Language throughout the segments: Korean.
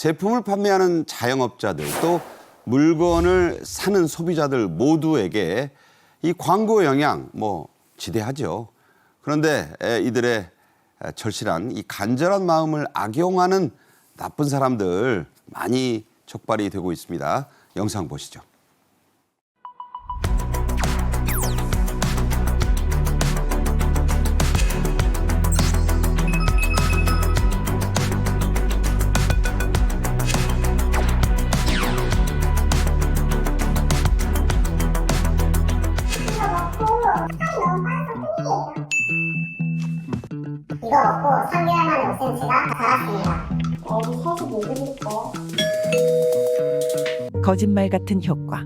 제품을 판매하는 자영업자들 또 물건을 사는 소비자들 모두에게 이 광고 영향 지대하죠. 그런데 이들의 절실한 이 간절한 마음을 악용하는 나쁜 사람들 많이 적발이 되고 있습니다. 영상 보시죠. 이거 먹고 3개월 만에 5cm가 자랐습니다. 사실 모르니까. 거짓말 같은 효과.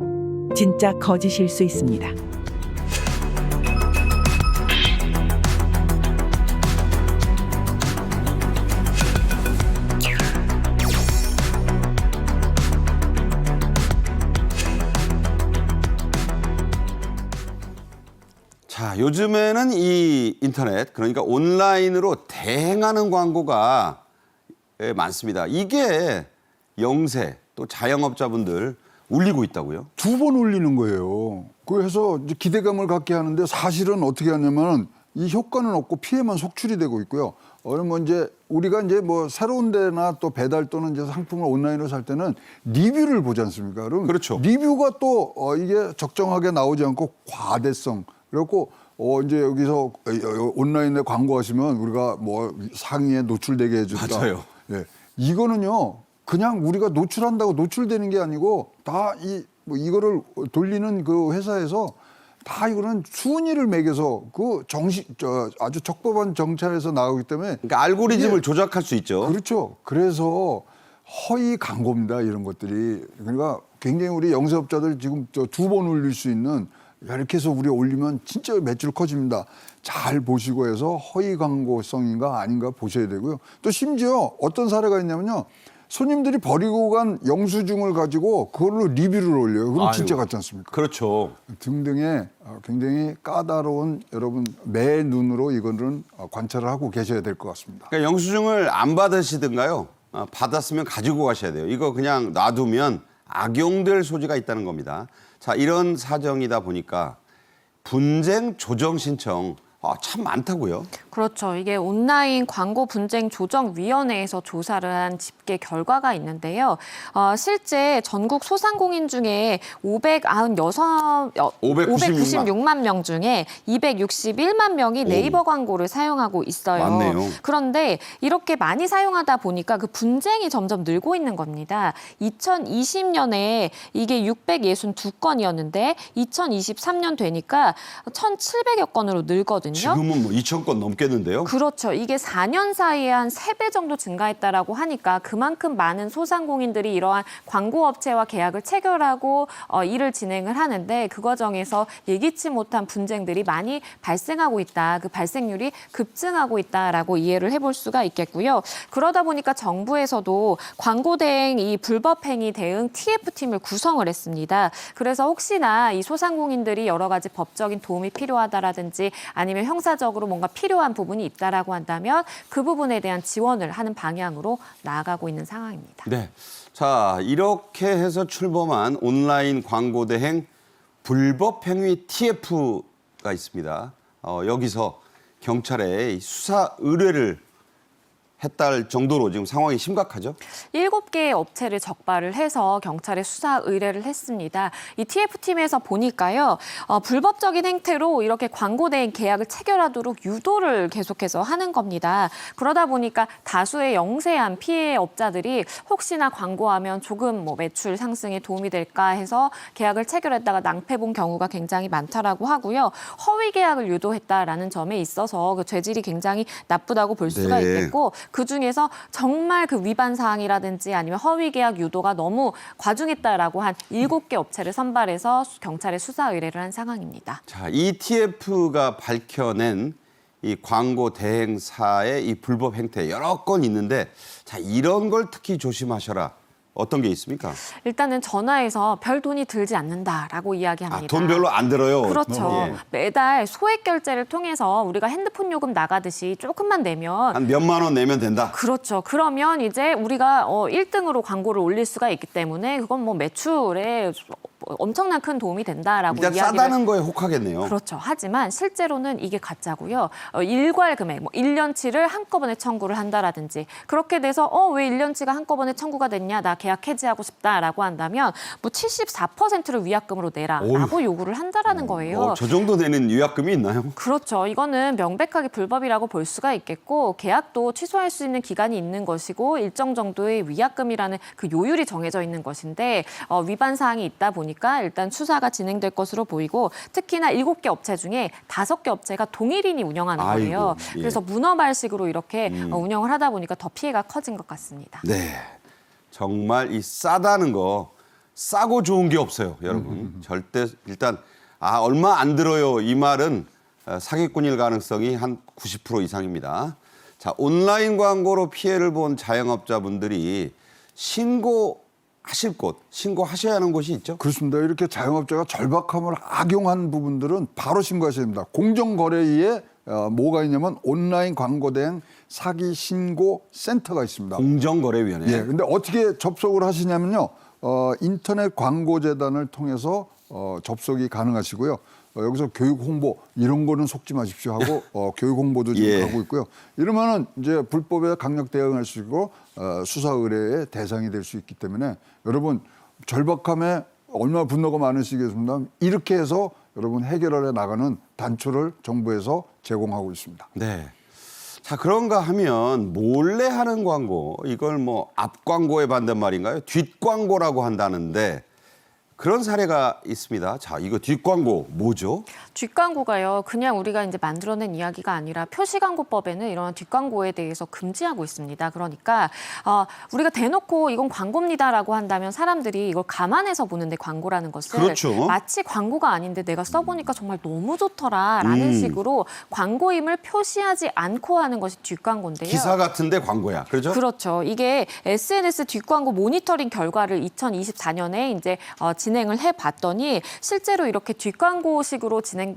진짜 거짓일 수 있습니다. 자, 요즘에는 이 인터넷, 그러니까 온라인으로 대행하는 광고가 많습니다. 이게 영세 또 자영업자분들 울리고 있다고요? 2번 올리는 거예요. 그래서 이제 기대감을 갖게 하는데 사실은 어떻게 하냐면 이 효과는 없고 피해만 속출이 되고 있고요. 그러면 이제 우리가 이제 뭐 새로운 데나 또 배달 또는 이제 상품을 온라인으로 살 때는 리뷰를 보지 않습니까? 그럼 그렇죠. 리뷰가 또 이게 적정하게 나오지 않고 과대성. 그래갖고 이제 여기서 온라인에 광고하시면 우리가 뭐 상위에 노출되게 해준다. 맞아요. 예, 이거는요 그냥 우리가 노출한다고 노출되는 게 아니고 다 이거를 돌리는 그 회사에서 다 이거는 순위를 매겨서 그 아주 적법한 정찰에서 나오기 때문에 그러니까 알고리즘을 조작할 수 있죠. 그렇죠. 그래서 허위 광고입니다 이런 것들이. 그러니까 굉장히 우리 영세업자들 지금 2번 올릴 수 있는 이렇게 해서 우리 올리면 진짜 매출 커집니다. 잘 보시고 해서 허위 광고성인가 아닌가 보셔야 되고요. 또 심지어 어떤 사례가 있냐면요. 손님들이 버리고 간 영수증을 가지고 그걸로 리뷰를 올려요. 그럼 진짜 같지 않습니까? 그렇죠. 등등의 굉장히 까다로운 여러분 매 눈으로 이거는 관찰을 하고 계셔야 될 것 같습니다. 그러니까 영수증을 안 받으시든가요. 받았으면 가지고 가셔야 돼요. 이거 그냥 놔두면 악용될 소지가 있다는 겁니다. 자, 이런 사정이다 보니까 분쟁 조정 신청 참 많다고요. 그렇죠. 이게 온라인 광고 분쟁 조정 위원회에서 조사를 한 집계 결과가 있는데요. 실제 전국 소상공인 중에 596만 명 중에 261만 명이 네이버 광고를 사용하고 있어요. 맞네요. 그런데 이렇게 많이 사용하다 보니까 그 분쟁이 점점 늘고 있는 겁니다. 2020년에 이게 662건이었는데 2023년 되니까 1,700여 건으로 늘거든요. 지금은 뭐 2,000건 넘겠는데요. 그렇죠. 이게 4년 사이에 한 3배 정도 증가했다라고 하니까 그만큼 많은 소상공인들이 이러한 광고업체와 계약을 체결하고 일을 진행을 하는데 그 과정에서 예기치 못한 분쟁들이 많이 발생하고 있다. 그 발생률이 급증하고 있다라고 이해를 해볼 수가 있겠고요. 그러다 보니까 정부에서도 광고 대행 이 불법 행위 대응 TF팀을 구성을 했습니다. 그래서 혹시나 이 소상공인들이 여러 가지 법적인 도움이 필요하다라든지 아니면 형사적으로 뭔가 필요한 부분이 있다라고 한다면 그 부분에 대한 지원을 하는 방향으로 나아가고 있는 상황입니다. 네. 자, 이렇게 해서 출범한 온라인 광고 대행 불법 행위 TF가 있습니다. 여기서 경찰에 수사 의뢰를 했다할 정도로 지금 상황이 심각하죠? 7개의 업체를 적발을 해서 경찰에 수사 의뢰를 했습니다. 이 TF팀에서 보니까요. 불법적인 행태로 이렇게 광고 대행 계약을 체결하도록 유도를 계속해서 하는 겁니다. 그러다 보니까 다수의 영세한 피해 업자들이 혹시나 광고하면 조금 매출 상승에 도움이 될까 해서 계약을 체결했다가 낭패본 경우가 굉장히 많다라고 하고요. 허위 계약을 유도했다라는 점에 있어서 그 죄질이 굉장히 나쁘다고 볼 수가 네. 있겠고 그중에서 정말 그 위반 사항이라든지 아니면 허위 계약 유도가 너무 과중했다라고 한 7개 업체를 선발해서 경찰에 수사 의뢰를 한 상황입니다. 자, ETF가 밝혀낸 이 광고 대행사의 이 불법 행태 여러 건 있는데 자, 이런 걸 특히 조심하셔라. 어떤 게 있습니까? 일단은 전화해서 별 돈이 들지 않는다라고 이야기합니다. 돈 별로 안 들어요. 그렇죠. 예. 매달 소액 결제를 통해서 우리가 핸드폰 요금 나가듯이 조금만 내면 한 몇만 원 내면 된다. 그렇죠. 그러면 이제 우리가 1등으로 광고를 올릴 수가 있기 때문에 그건 뭐 매출에 엄청난 큰 도움이 된다라고 일단 이야기를 싸다는 거에 혹하겠네요. 그렇죠. 하지만 실제로는 이게 가짜고요. 일괄 금액, 뭐 1년치를 한꺼번에 청구를 한다라든지 그렇게 돼서 왜 1년치가 한꺼번에 청구가 됐냐, 나 계약 해지하고 싶다라고 한다면 뭐 74%를 위약금으로 내라라고 요구를 한다라는 거예요. 저 정도 되는 위약금이 있나요? 그렇죠. 이거는 명백하게 불법이라고 볼 수가 있겠고 계약도 취소할 수 있는 기간이 있는 것이고 일정 정도의 위약금이라는 그 요율이 정해져 있는 것인데 위반 사항이 있다 보니까 일단 수사가 진행될 것으로 보이고 특히나 7개 업체 중에 5개 업체가 동일인이 운영하는 거예요. 아이고, 예. 그래서 문어발식으로 이렇게 운영을 하다 보니까 더 피해가 커진 것 같습니다. 네. 정말 이 싸다는 거 싸고 좋은 게 없어요, 여러분. 절대 일단 얼마 안 들어요. 이 말은 사기꾼일 가능성이 한 90% 이상입니다. 자, 온라인 광고로 피해를 본 자영업자분들이 신고하실 곳, 신고하셔야 하는 곳이 있죠? 그렇습니다. 이렇게 자영업자가 절박함을 악용한 부분들은 바로 신고하셔야 됩니다. 공정거래위에 뭐가 있냐면 온라인 광고 대행 사기 신고 센터가 있습니다. 공정거래위원회. 예. 근데 어떻게 접속을 하시냐면요. 인터넷 광고재단을 통해서 접속이 가능하시고요. 여기서 교육 홍보 이런 거는 속지 마십시오 하고 교육 홍보도 지금 예. 하고 있고요. 이러면은 이제 불법에 강력 대응할 수 있고 수사 의뢰의 대상이 될 수 있기 때문에 여러분 절박함에 얼마나 분노가 많으시겠습니까? 이렇게 해서 여러분 해결해 나가는 단초를 정부에서 제공하고 있습니다. 네. 자, 그런가 하면 몰래 하는 광고, 이걸 뭐 앞 광고에 반대말인가요? 뒷 광고라고 한다는데 그런 사례가 있습니다. 자, 이거 뒷 광고 뭐죠? 뒷광고가요. 그냥 우리가 이제 만들어낸 이야기가 아니라 표시광고법에는 이런 뒷광고에 대해서 금지하고 있습니다. 그러니까 우리가 대놓고 이건 광고입니다라고 한다면 사람들이 이걸 감안해서 보는데 광고라는 것을 그렇죠. 마치 광고가 아닌데 내가 써보니까 정말 너무 좋더라라는 식으로 광고임을 표시하지 않고 하는 것이 뒷광고인데요. 기사 같은데 광고야. 그렇죠? 그렇죠. 이게 SNS 뒷광고 모니터링 결과를 2024년에 이제 진행을 해봤더니 실제로 이렇게 뒷광고식으로 진행되는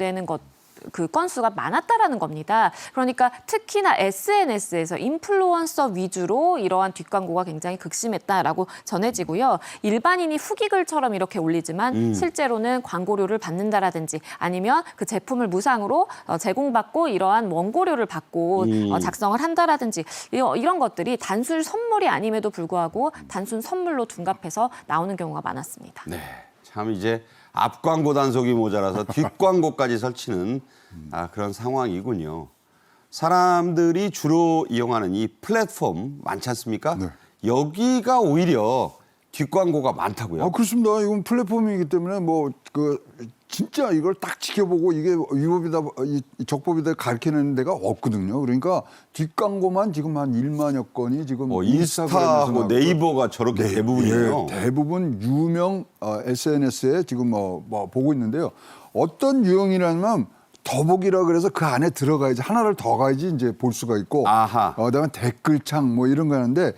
그 건수가 많았다라는 겁니다. 그러니까 특히나 SNS에서 인플루언서 위주로 이러한 뒷광고가 굉장히 극심했다라고 전해지고요. 일반인이 후기글처럼 이렇게 올리지만 실제로는 광고료를 받는다라든지 아니면 그 제품을 무상으로 제공받고 이러한 원고료를 받고 작성을 한다라든지 이런 것들이 단순 선물이 아님에도 불구하고 단순 선물로 둔갑해서 나오는 경우가 많았습니다. 네. 참 이제 앞 광고 단속이 모자라서 뒷 광고까지 설치는 그런 상황이군요. 사람들이 주로 이용하는 이 플랫폼 많지 않습니까? 네. 여기가 오히려 뒷 광고가 많다고요. 그렇습니다. 이건 플랫폼이기 때문에 진짜 이걸 딱 지켜보고 이게 위법이다, 적법이다 가르치는 데가 없거든요. 그러니까 뒷광고만 지금 한 1만여 건이 지금 인스타하고 네이버가 저렇게 대부분이에요. 예, 대부분 유명 SNS에 지금 보고 있는데요. 어떤 유형이라면 더보기라 그래서 그 안에 들어가야지 하나를 더 가야지 이제 볼 수가 있고, 아하. 그다음에 댓글창 이런 거 하는데.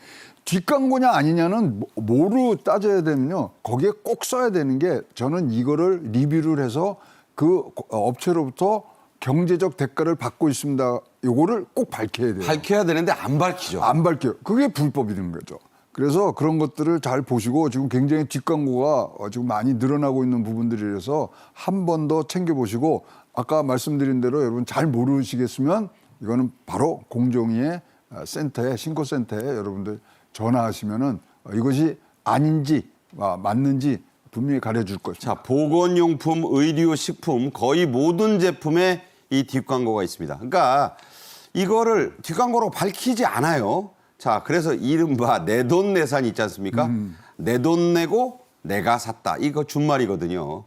뒷광고냐 아니냐는 뭐로 따져야 되면요. 거기에 꼭 써야 되는 게 저는 이거를 리뷰를 해서 그 업체로부터 경제적 대가를 받고 있습니다. 요거를 꼭 밝혀야 돼요. 밝혀야 되는데 안 밝히죠. 안 밝혀요. 그게 불법이 되는 거죠. 그래서 그런 것들을 잘 보시고 지금 굉장히 뒷광고가 지금 많이 늘어나고 있는 부분들이라서 한 번 더 챙겨보시고 아까 말씀드린 대로 여러분 잘 모르시겠으면 이거는 바로 공정위의 센터에 신고센터에 여러분들 전화하시면은 이것이 아닌지 맞는지 분명히 가려줄 것입니다. 자, 보건용품, 의류, 식품 거의 모든 제품에 이 뒷광고가 있습니다. 그러니까 이거를 뒷광고로 밝히지 않아요. 자, 그래서 이른바 내돈내산 있지 않습니까? 내 돈 내고 내가 샀다. 이거 준말이거든요.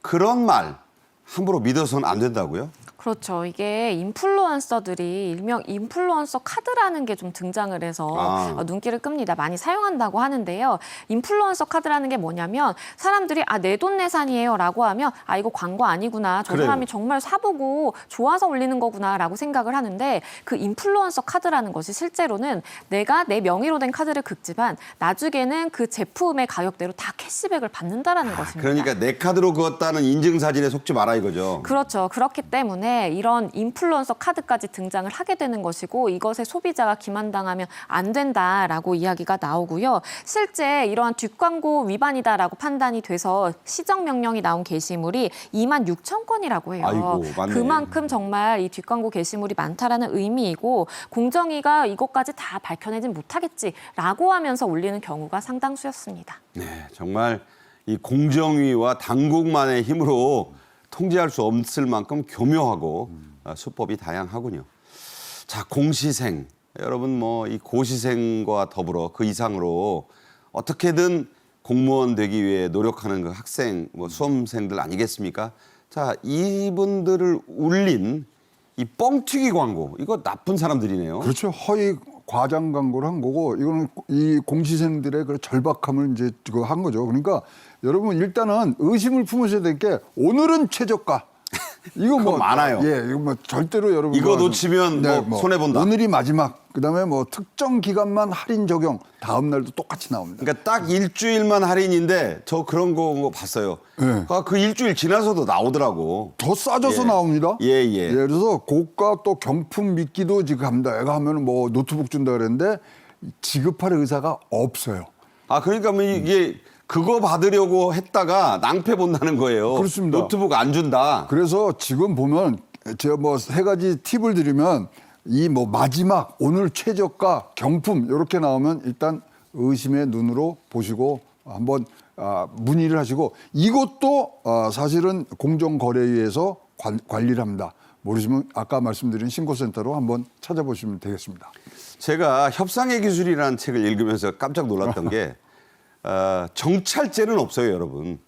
그런 말 함부로 믿어서는 안 된다고요? 그렇죠. 이게 인플루언서들이 일명 인플루언서 카드라는 게 좀 등장을 해서 눈길을 끕니다. 많이 사용한다고 하는데요. 인플루언서 카드라는 게 뭐냐면 사람들이 내돈내산이에요 라고 하면 이거 광고 아니구나. 저 그래요. 사람이 정말 사보고 좋아서 올리는 거구나 라고 생각을 하는데 그 인플루언서 카드라는 것이 실제로는 내가 내 명의로 된 카드를 긁지만 나중에는 그 제품의 가격대로 다 캐시백을 받는다라는 것입니다. 그러니까 내 카드로 그었다는 인증사진에 속지 마라 이거죠. 그렇죠. 그렇기 때문에 이런 인플루언서 카드까지 등장을 하게 되는 것이고 이것에 소비자가 기만당하면 안 된다라고 이야기가 나오고요. 실제 이러한 뒷광고 위반이다라고 판단이 돼서 시정명령이 나온 게시물이 26,000건이라고 해요. 아이고, 맞네. 그만큼 정말 이 뒷광고 게시물이 많다라는 의미이고 공정위가 이것까지 다 밝혀내진 못하겠지라고 하면서 올리는 경우가 상당수였습니다. 네, 정말 이 공정위와 당국만의 힘으로 통제할 수 없을 만큼 교묘하고 수법이 다양하군요. 자, 공시생. 여러분 뭐 이 고시생과 더불어 그 이상으로 어떻게든 공무원 되기 위해 노력하는 그 학생, 수험생들 아니겠습니까? 자, 이분들을 울린 이 뻥튀기 광고. 이거 나쁜 사람들이네요. 그렇죠. 허위 과장 광고를 한 거고 이거는 이 공시생들의 그 절박함을 이제 그거 한 거죠. 그러니까 여러분 일단은 의심을 품으셔야 될 게 오늘은 최저가. 이거 그거 많아요. 예, 이거 뭐 절대로 여러분 이거 놓치면 뭐 손해 본다. 오늘이 마지막. 그다음에 뭐 특정 기간만 할인 적용. 다음 날도 똑같이 나옵니다. 그러니까 딱 일주일만 할인인데 저 그런 거 봤어요. 네. 그 일주일 지나서도 나오더라고. 더 싸져서 예. 나옵니다. 예. 그래서 고가 또 경품 미끼도 지금 합니다. 애가 하면 뭐 노트북 준다 그랬는데 지급할 의사가 없어요. 그러니까 뭐 이게 그거 받으려고 했다가 낭패 본다는 거예요. 그렇습니다. 노트북 안 준다. 그래서 지금 보면 제가 뭐 세 가지 팁을 드리면 이 뭐 마지막 오늘 최저가 경품 이렇게 나오면 일단 의심의 눈으로 보시고 한번 문의를 하시고 이것도 사실은 공정거래위에서 관리를 합니다. 모르시면 아까 말씀드린 신고센터로 한번 찾아보시면 되겠습니다. 제가 협상의 기술이라는 책을 읽으면서 깜짝 놀랐던 게 정찰제는 없어요, 여러분.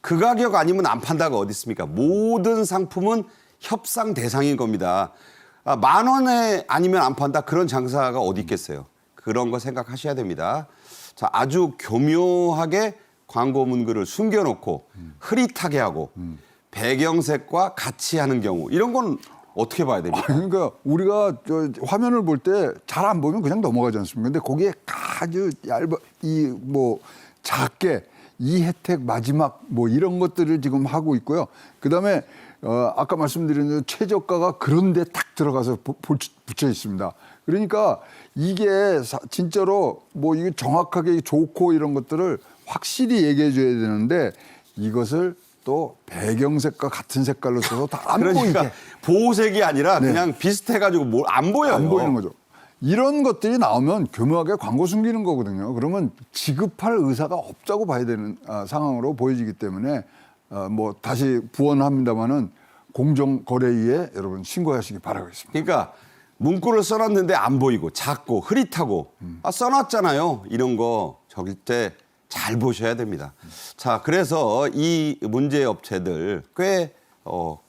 그 가격 아니면 안 판다가 어디 있습니까? 모든 상품은 협상 대상인 겁니다. 10,000원에 아니면 안 판다 그런 장사가 어디 있겠어요. 그런 거 생각하셔야 됩니다. 자, 아주 교묘하게 광고 문구를 숨겨놓고 흐릿하게 하고 배경색과 같이 하는 경우 이런 건 어떻게 봐야 됩니까? 그러니까 우리가 화면을 볼 때 잘 안 보면 그냥 넘어가지 않습니까? 근데 거기에 아주 작게 이 혜택 마지막 뭐 이런 것들을 지금 하고 있고요. 그다음에 아까 말씀드린 최저가가 그런데 딱 들어가서 붙여 있습니다. 그러니까 이게 진짜로 뭐 이게 정확하게 좋고 이런 것들을 확실히 얘기해 줘야 되는데 이것을 또 배경색과 같은 색깔로 써서 다 안 그러니까 보이게. 보호색이 아니라 그냥 비슷해가지고 안 보여요. 안 보이는 거죠. 이런 것들이 나오면 교묘하게 광고 숨기는 거거든요. 그러면 지급할 의사가 없다고 봐야 되는 상황으로 보여지기 때문에 뭐 다시 부언합니다마는 공정거래위에 여러분 신고하시기 바라겠습니다. 그러니까 문구를 써놨는데 안 보이고 작고 흐릿하고 써놨잖아요. 이런 거 적을 때 잘 보셔야 됩니다. 자, 그래서 이 문제 업체들 꽤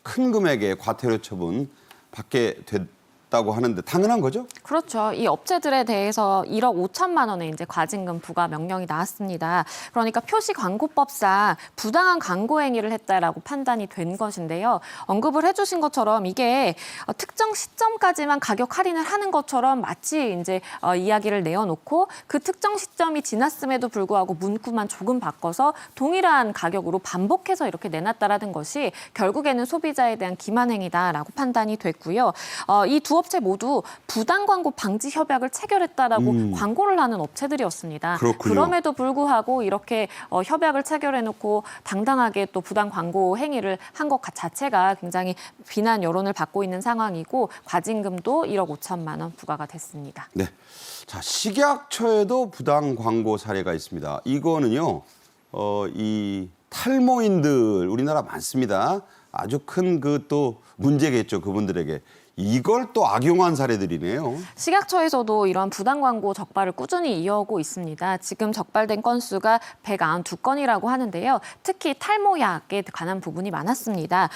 큰 금액의 과태료 처분 받게 됐다고 하는데 당연한 거죠? 그렇죠. 이 업체들에 대해서 1억 5천만 원의 이제 과징금 부과 명령이 나왔습니다. 그러니까 표시광고법상 부당한 광고 행위를 했다라고 판단이 된 것인데요. 언급을 해주신 것처럼 이게 특정 시점까지만 가격 할인을 하는 것처럼 마치 이제 이야기를 내어놓고 그 특정 시점이 지났음에도 불구하고 문구만 조금 바꿔서 동일한 가격으로 반복해서 이렇게 내놨다라는 것이 결국에는 소비자에 대한 기만 행위다라고 판단이 됐고요. 이 두 업체 모두 부당 광고 방지 협약을 체결했다라고 광고를 하는 업체들이었습니다. 그렇군요. 그럼에도 불구하고 이렇게 협약을 체결해놓고 당당하게 또 부당 광고 행위를 한 것 자체가 굉장히 비난 여론을 받고 있는 상황이고 과징금도 1억 5천만 원 부과가 됐습니다. 네. 자, 식약처에도 부당 광고 사례가 있습니다. 이거는요, 이 탈모인들 우리나라 많습니다. 아주 큰 그 또 문제겠죠, 그분들에게. 이걸 또 악용한 사례들이네요. 식약처에서도 이런 부당 광고 적발을 꾸준히 이어오고 있습니다. 지금 적발된 건수가 192건이라고 하는데요. 특히 탈모약에 관한 부분이 많았습니다.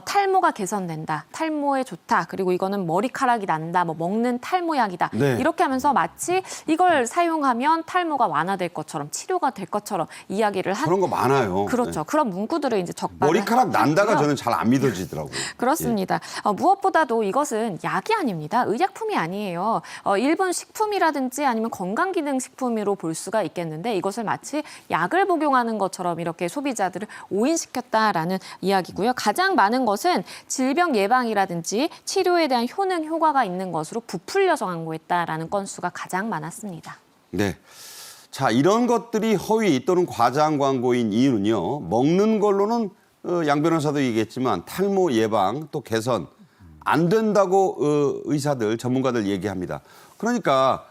탈모가 개선된다, 탈모에 좋다, 그리고 이거는 머리카락이 난다, 뭐 먹는 탈모약이다. 네. 이렇게 하면서 마치 이걸 사용하면 탈모가 완화될 것처럼 치료가 될 것처럼 이야기를 한 그런 거 많아요. 그렇죠. 네. 그런 문구들을 이제 적발을 머리카락 난다가 했고요. 저는 잘 안 믿어지더라고요. 그렇습니다. 무엇보다도 이것은 약이 아닙니다. 의약품이 아니에요. 일본 식품이라든지 아니면 건강기능식품으로 볼 수가 있겠는데 이것을 마치 약을 복용하는 것처럼 이렇게 소비자들을 오인시켰다라는 이야기고요. 가장 많은 것은 질병 예방이라든지 치료에 대한 효능, 효과가 있는 것으로 부풀려서 광고했다라는 건수가 가장 많았습니다. 네. 자, 이런 것들이 허위 또는 과장 광고인 이유는요. 먹는 걸로는 양 변호사도 얘기했지만 탈모 예방 또 개선 안 된다고 의사들, 전문가들 얘기합니다. 그러니까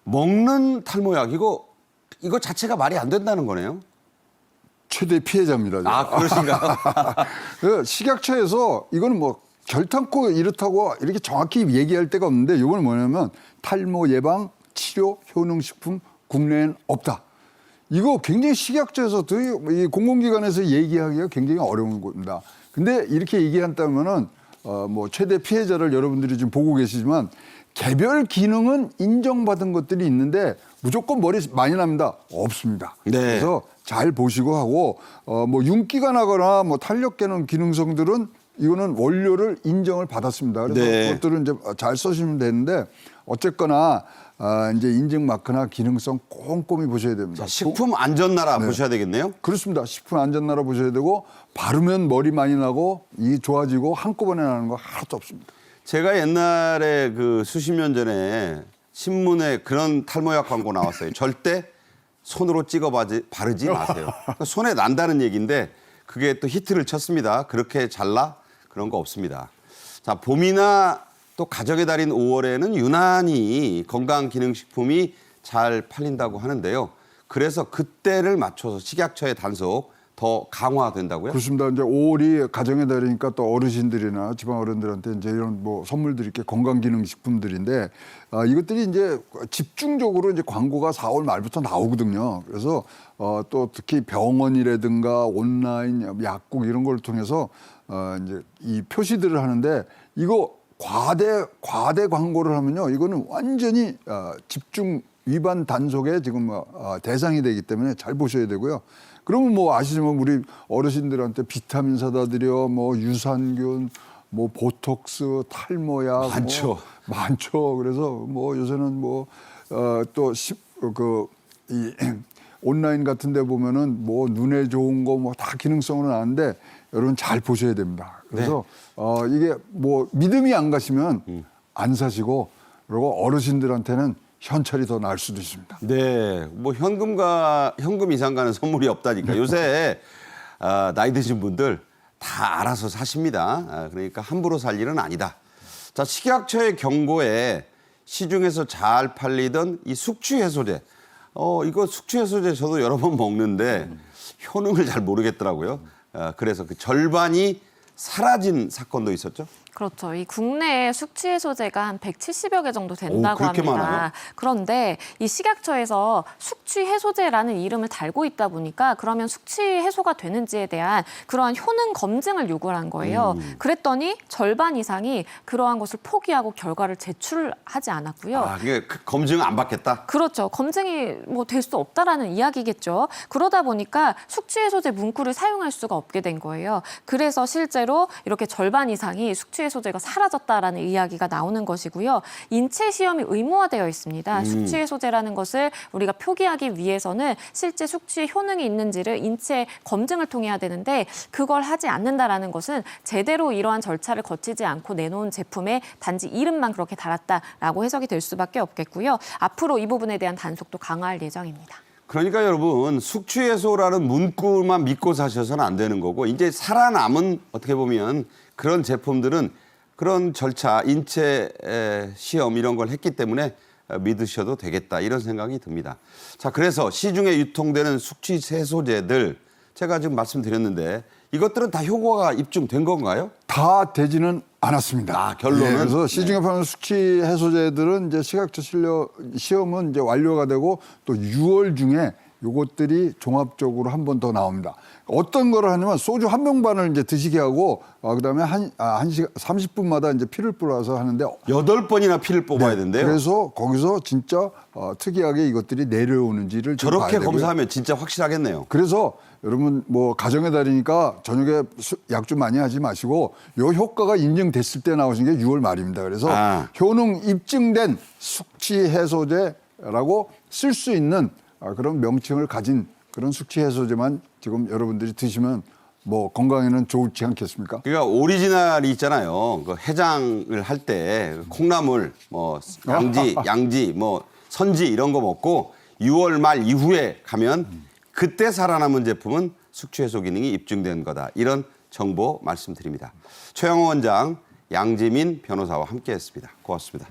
먹는 탈모약 이거 자체가 말이 안 된다는 거네요. 최대 피해자입니다. 아, 그러신가요? 그 식약처에서 이거는 뭐 결탄코 이렇다고 이렇게 정확히 얘기할 데가 없는데 이건 뭐냐면 탈모 예방 치료 효능식품 국내엔 없다. 이거 굉장히 식약처에서도 이 공공기관에서 얘기하기가 굉장히 어려운 겁니다. 근데 이렇게 얘기한다면은 뭐 최대 피해자를 여러분들이 지금 보고 계시지만 개별 기능은 인정받은 것들이 있는데 무조건 머리 많이 납니다. 없습니다. 네. 그래서 잘 보시고 하고 뭐 윤기가 나거나 뭐 탄력 개는 기능성들은 이거는 원료를 인정을 받았습니다. 그래서 네. 그것들은 이제 잘 써주시면 되는데 어쨌거나 이제 인증 마크나 기능성 꼼꼼히 보셔야 됩니다. 자, 식품 안전나라 보셔야 되겠네요. 그렇습니다. 식품 안전나라 보셔야 되고 바르면 머리 많이 나고 이 좋아지고 한꺼번에 나는 거 하나도 없습니다. 제가 옛날에 그 수십 년 전에 신문에 그런 탈모약 광고 나왔어요. 절대 손으로 찍어 바르지 마세요. 그러니까 손에 난다는 얘기인데 그게 또 히트를 쳤습니다. 그렇게 잘나? 그런 거 없습니다. 자, 봄이나 또 가정의 달인 5월에는 유난히 건강기능식품이 잘 팔린다고 하는데요. 그래서 그때를 맞춰서 식약처의 단속 더 강화된다고요? 그렇습니다. 이제 5월이 가정의 달이니까 또 어르신들이나 지방 어른들한테 이제 이런 뭐 선물들이 이렇게 건강기능식품들인데 이것들이 이제 집중적으로 이제 광고가 4월 말부터 나오거든요. 그래서 또 특히 병원이라든가 온라인 약국 이런 걸 통해서 이제 이 표시들을 하는데 이거 과대 광고를 하면요, 이거는 완전히 집중 위반 단속의 지금 대상이 되기 때문에 잘 보셔야 되고요. 그러면 뭐 아시지만 우리 어르신들한테 비타민 사다 드려, 뭐 유산균, 뭐 보톡스, 탈모약 많죠. 많죠. 그래서 뭐 요새는 뭐 또 이 온라인 같은 데 보면은 뭐 눈에 좋은 거 뭐 다 기능성으로 나왔는데 여러분 잘 보셔야 됩니다. 그래서 이게 뭐 믿음이 안 가시면 안 사시고 그리고 어르신들한테는 현찰이 더 나을 수도 있습니다. 네, 뭐 현금 이상 가는 선물이 없다니까. 요새 나이 드신 분들 다 알아서 사십니다. 그러니까 함부로 살 일은 아니다. 자, 식약처의 경고에 시중에서 잘 팔리던 이 숙취 해소제. 이거 숙취 해소제 저도 여러 번 먹는데 효능을 잘 모르겠더라고요. 그래서 그 절반이 사라진 사건도 있었죠. 그렇죠. 이 국내에 숙취 해소제가 한 170여 개 정도 된다고 그렇게 합니다. 많아요? 그런데 이 식약처에서 숙취 해소제라는 이름을 달고 있다 보니까 그러면 숙취 해소가 되는지에 대한 그러한 효능 검증을 요구를 한 거예요. 그랬더니 절반 이상이 그러한 것을 포기하고 결과를 제출하지 않았고요. 이게 검증 안 받겠다? 그렇죠. 검증이 뭐 될 수 없다라는 이야기겠죠. 그러다 보니까 숙취 해소제 문구를 사용할 수가 없게 된 거예요. 그래서 실제로 이렇게 절반 이상이 숙취 해소제가 사라졌다라는 이야기가 나오는 것이고요. 인체 시험이 의무화되어 있습니다. 숙취 해소제라는 것을 우리가 표기하기 위해서는 실제 숙취의 효능이 있는지를 인체 검증을 통해야 되는데 그걸 하지 않는다라는 것은 제대로 이러한 절차를 거치지 않고 내놓은 제품에 단지 이름만 그렇게 달았다라고 해석이 될 수밖에 없겠고요. 앞으로 이 부분에 대한 단속도 강화할 예정입니다. 그러니까 여러분 숙취해소라는 문구만 믿고 사셔서는 안 되는 거고 이제 살아남은 어떻게 보면 그런 제품들은 그런 절차, 인체 시험 이런 걸 했기 때문에 믿으셔도 되겠다 이런 생각이 듭니다. 자, 그래서 시중에 유통되는 숙취 해소제들 제가 지금 말씀드렸는데 이것들은 다 효과가 입증된 건가요? 다 되지는 않았습니다. 아, 결론은? 예, 그래서 시중에 파는 숙취 해소제들은 이제 시각처 시험은 이제 완료가 되고 또 6월 중에 요것들이 종합적으로 한 번 더 나옵니다. 어떤 거를 하냐면 소주 한 병반을 이제 드시게 하고 그다음에 한 시간 30분마다 이제 피를 뿌려서 하는데 8번이나 피를 뽑아야 된대요. 그래서 거기서 진짜 특이하게 이것들이 내려오는지를 좀 봐야 저렇게 되고요. 검사하면 진짜 확실하겠네요. 그래서 여러분 뭐 가정의 달이니까 저녁에 약 좀 많이 하지 마시고 요 효과가 인증됐을 때 나오신 게 6월 말입니다. 그래서 효능 입증된 숙취 해소제라고 쓸 수 있는 그런 명칭을 가진 그런 숙취 해소제만 지금 여러분들이 드시면 뭐 건강에는 좋지 않겠습니까? 그러니까 오리지널이 있잖아요. 그 해장을 할 때 콩나물, 뭐 양지, 뭐 선지 이런 거 먹고 6월 말 이후에 가면 그때 살아남은 제품은 숙취 해소 기능이 입증된 거다. 이런 정보 말씀드립니다. 최영호 원장, 양지민 변호사와 함께했습니다. 고맙습니다.